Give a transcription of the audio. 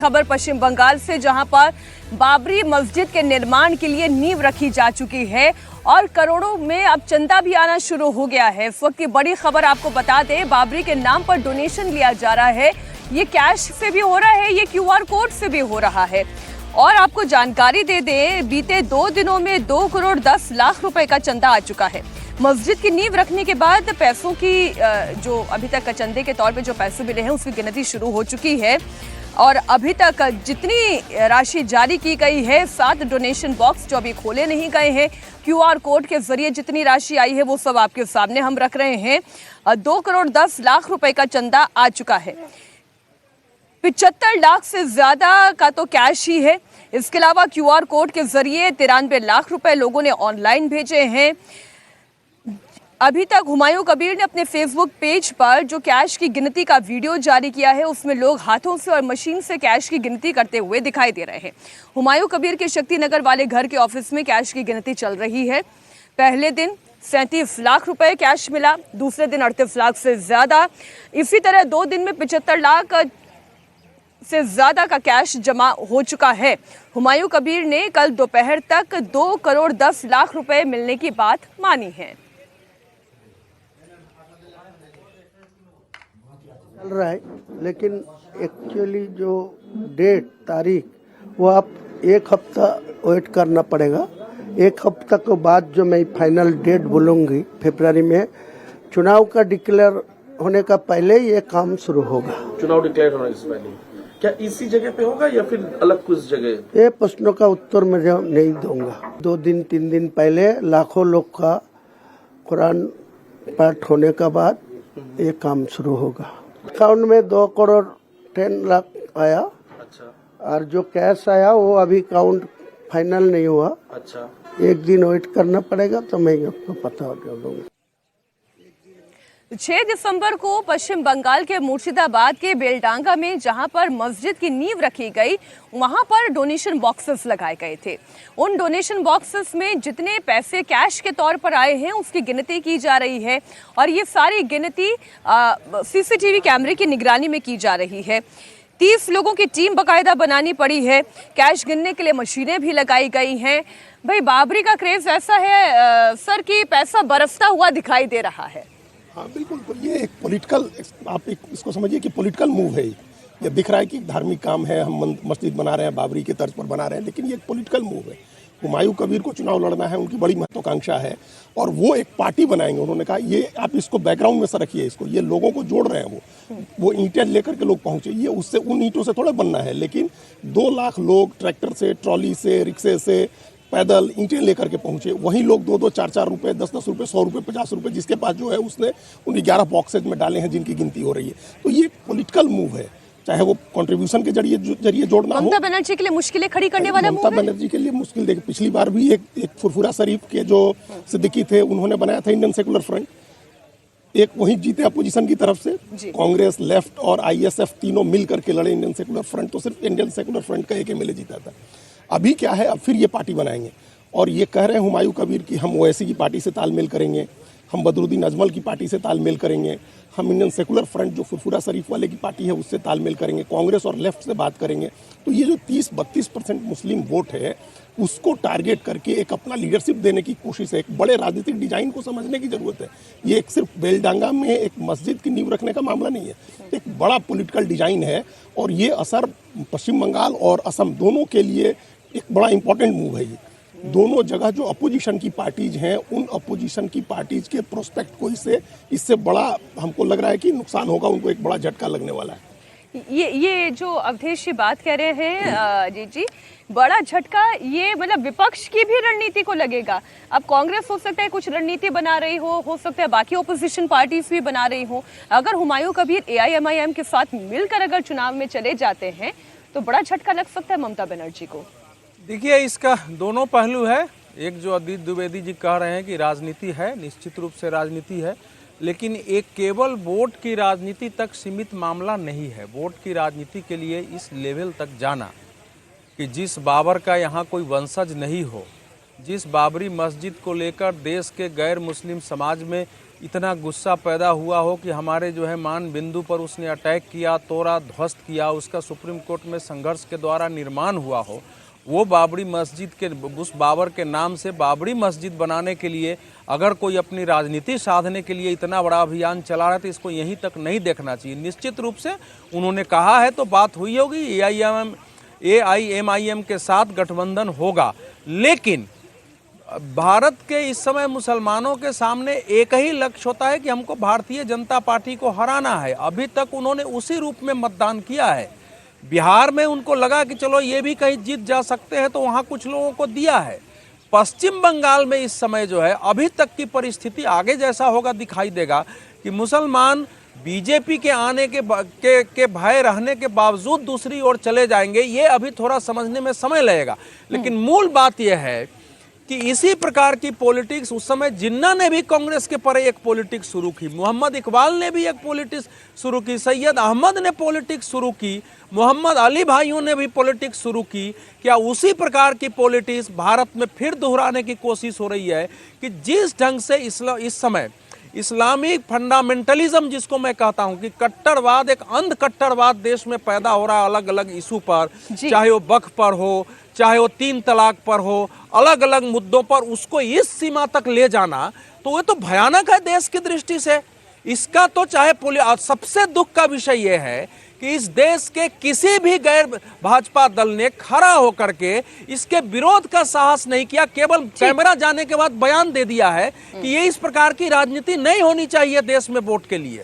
खबर पश्चिम बंगाल से, जहां पर बाबरी मस्जिद के निर्माण के लिए नींव रखी जा चुकी है और करोड़ों में अब चंदा भी आना शुरू हो गया है। इस वक्त की बड़ी खबर आपको बता दें, बाबरी के नाम पर डोनेशन लिया जा रहा है। ये कैश से भी हो रहा है, ये क्यूआर कोड से भी हो रहा है। और आपको जानकारी दे दें, बीते 2 दिनों में 2 करोड़ 10 लाख रुपए का चंदा आ चुका है। मस्जिद की नींव रखने के बाद पैसों की जो अभी तक का चंदे के तौर पे जो पैसे मिले हैं उसकी गिनती शुरू हो चुकी है और अभी तक जितनी राशि जारी की गई है, 7 डोनेशन बॉक्स जो अभी खोले नहीं गए हैं, क्यूआर कोड के जरिए जितनी राशि आई है वो सब आपके सामने हम रख रहे हैं। 2 करोड़ 10 लाख रुपए का चंदा आ चुका है। 75 लाख से ज्यादा का तो कैश ही है। इसके अलावा क्यूआर कोड के जरिए 93 लाख रुपए लोगों ने ऑनलाइन भेजे हैं। अभी तक हुमायूं कबीर ने अपने फेसबुक पेज पर जो कैश की गिनती का वीडियो जारी किया है, उसमें लोग हाथों से और मशीन से कैश की गिनती करते हुए दिखाई दे रहे हैं। हुमायूं कबीर के शक्ति नगर वाले घर के ऑफिस में कैश की गिनती चल रही है। पहले दिन 37 लाख रुपए कैश मिला, दूसरे दिन 38 लाख से ज्यादा। इसी तरह 2 दिन में 75 लाख से ज्यादा का कैश जमा हो चुका है। हुमायूं कबीर ने कल दोपहर तक 2 करोड़ 10 लाख रुपए मिलने की बात मानी है। चल रहा है, लेकिन एक्चुअली जो डेट तारीख वो आप 1 हफ्ता वेट करना पड़ेगा। 1 हफ्ता के बाद जो मैं फाइनल डेट बोलूँगी, फरवरी में चुनाव का डिक्लेयर होने का पहले ये काम शुरू होगा। चुनाव डिक्लेयर होने से पहले क्या इसी जगह पे होगा या फिर अलग कुछ जगह? ये प्रश्नों का उत्तर मैं नहीं दूंगा। 2 दिन 3 दिन पहले लाखों लोग का कुरान पाठ होने का बाद ये काम शुरू होगा। अकाउंट में 2 करोड़ 10 लाख आया। अच्छा। और जो कैश आया वो अभी काउंट फाइनल नहीं हुआ। अच्छा। 1 दिन वेट करना पड़ेगा तो मैं आपको पता दूंगा। 6 दिसंबर को पश्चिम बंगाल के मुर्शिदाबाद के बेलडांगा में जहां पर मस्जिद की नींव रखी गई, वहां पर डोनेशन बॉक्सेस लगाए गए थे। उन डोनेशन बॉक्सेस में जितने पैसे कैश के तौर पर आए हैं उसकी गिनती की जा रही है और ये सारी गिनती सीसीटीवी कैमरे की निगरानी में की जा रही है। 30 लोगों की टीम बाकायदा बनानी पड़ी है। कैश गिनने के लिए मशीनें भी लगाई गई हैं। भाई, बाबरी का क्रेज ऐसा है सर कि पैसा बरसता हुआ दिखाई दे रहा है। हाँ बिल्कुल, तो ये एक पॉलिटिकल, आप इसको समझिए कि पॉलिटिकल मूव है। ये दिख रहा है कि धार्मिक काम है, हम मस्जिद बना रहे हैं, बाबरी के तर्ज पर बना रहे हैं, लेकिन ये एक पॉलिटिकल मूव है। हुमायूं कबीर को चुनाव लड़ना है, उनकी बड़ी महत्वाकांक्षा है और वो एक पार्टी बनाएंगे। उन्होंने कहा ये आप इसको बैकग्राउंड में से रखिए, इसको ये लोगों को जोड़ रहे हैं। वो ईंटें लेकर के लोग पहुंचे, ये उससे उन ईंटों से थोड़ा बनना है, लेकिन 2 लाख लोग ट्रैक्टर से, ट्रॉली से, रिक्शे से, पैदल ईंटें लेकर के पहुंचे। वहीं लोग 2-2, 4-4 रुपए, 10-10 रुपए, 100 रुपए, 50 रुपए जिसके पास जो है उसने उन 11 बॉक्सेज में डाले हैं जिनकी गिनती हो रही है। तो ये पॉलिटिकल मूव है, चाहे वो कंट्रीब्यूशन के जरिए जोड़ना हो। ममता बनर्जी के लिए मुश्किलें खड़ी करने वाला मूव है। ममता बनर्जी के लिए मुश्किल, देखिए पिछली बार भी एक फुरफुरा शरीफ के जो सिद्दीकी थे, उन्होंने बनाया था इंडियन सेकुलर फ्रंट, एक वही जीते अपोजिशन की तरफ से। कांग्रेस, लेफ्ट और आईएसएफ तीनों मिल करके लड़े इंडियन सेकुलर फ्रंट, तो सिर्फ इंडियन सेकुलर फ्रंट का एक एमएलए जीता था। अभी क्या है, अब फिर ये पार्टी बनाएंगे और ये कह रहे हैं हुमायूं कबीर कि हम ओवैसी की पार्टी से तालमेल करेंगे, हम बदरुद्दीन अजमल की पार्टी से तालमेल करेंगे, हम इंडियन सेकुलर फ्रंट जो फुरफुरा शरीफ वाले की पार्टी है उससे तालमेल करेंगे, कांग्रेस और लेफ्ट से बात करेंगे। तो ये जो 30-32% मुस्लिम वोट है उसको टारगेट करके एक अपना लीडरशिप देने की कोशिश है। एक बड़े राजनीतिक डिजाइन को समझने की जरूरत है। ये एक सिर्फ बेलडांगा में एक मस्जिद की नींव रखने का मामला नहीं है, एक बड़ा पॉलिटिकल डिजाइन है और ये असर पश्चिम बंगाल और असम दोनों के लिए एक बड़ा इंपॉर्टेंट मूव है। ये दोनों जगह जो अपोजिशन की पार्टीज हैं, उन अपोजिशन की पार्टीज के प्रोस्पेक्ट को इससे बड़ा हमको लग रहा है कि नुकसान होगा, उनको एक बड़ा झटका लगने वाला है। ये जो अवधेश जी बात कह रहे हैं जी, बड़ा झटका, ये मतलब विपक्ष की भी रणनीति को लगेगा। अब कांग्रेस हो सकता है कुछ रणनीति बना रही हो सकता है बाकी ओपोजिशन पार्टीज भी बना रही हो। अगर हुमायूं कबीर एआईएमआईएम के साथ मिलकर अगर चुनाव में चले जाते हैं तो बड़ा झटका लग सकता है ममता बनर्जी को। देखिए, इसका दोनों पहलू है। एक जो अदित द्विवेदी जी कह रहे हैं कि राजनीति है, निश्चित रूप से राजनीति है, लेकिन एक केवल वोट की राजनीति तक सीमित मामला नहीं है। वोट की राजनीति के लिए इस लेवल तक जाना कि जिस बाबर का यहाँ कोई वंशज नहीं हो, जिस बाबरी मस्जिद को लेकर देश के गैर मुस्लिम समाज में इतना गुस्सा पैदा हुआ हो कि हमारे जो है मान बिंदु पर उसने अटैक किया, तोड़ा, ध्वस्त किया, उसका सुप्रीम कोर्ट में संघर्ष के द्वारा निर्माण हुआ हो, वो बाबरी मस्जिद के उस बाबर के नाम से बाबरी मस्जिद बनाने के लिए अगर कोई अपनी राजनीति साधने के लिए इतना बड़ा अभियान चला रहा है तो इसको यहीं तक नहीं देखना चाहिए। निश्चित रूप से उन्होंने कहा है तो बात हुई होगी, AIMIM के साथ गठबंधन होगा, लेकिन भारत के इस समय मुसलमानों के सामने एक ही लक्ष्य होता है कि हमको भारतीय जनता पार्टी को हराना है। अभी तक उन्होंने उसी रूप में मतदान किया है। बिहार में उनको लगा कि चलो ये भी कहीं जीत जा सकते हैं तो वहाँ कुछ लोगों को दिया है। पश्चिम बंगाल में इस समय जो है अभी तक की परिस्थिति आगे जैसा होगा दिखाई देगा कि मुसलमान बीजेपी के आने के भय रहने के बावजूद दूसरी ओर चले जाएंगे। ये अभी थोड़ा समझने में समय लगेगा, लेकिन मूल बात यह है कि इसी प्रकार की पॉलिटिक्स उस समय जिन्ना ने भी कांग्रेस के परे एक पॉलिटिक्स शुरू की, मोहम्मद इकबाल ने भी एक पॉलिटिक्स शुरू की, सैयद अहमद ने पॉलिटिक्स शुरू की, मोहम्मद अली भाइयों ने भी पॉलिटिक्स शुरू की। क्या उसी प्रकार की पॉलिटिक्स भारत में फिर दोहराने की कोशिश हो रही है कि जिस ढंग से इस समय इस्लामिक फंडामेंटलिज्म जिसको मैं कहता हूं कि कट्टरवाद, एक अंध कट्टरवाद देश में पैदा हो रहा है अलग अलग इशू पर, चाहे वो वक्फ पर हो, चाहे वो 3 तलाक पर हो, अलग अलग मुद्दों पर उसको इस सीमा तक ले जाना तो ये तो भयानक है देश की दृष्टि से। इसका तो चाहे सबसे दुख का विषय यह है कि इस देश के किसी भी गैर भाजपा दल ने खड़ा होकर के इसके विरोध का साहस नहीं किया, केवल कैमरा जाने के बाद बयान दे दिया है कि ये इस प्रकार की राजनीति नहीं होनी चाहिए देश में वोट के लिए।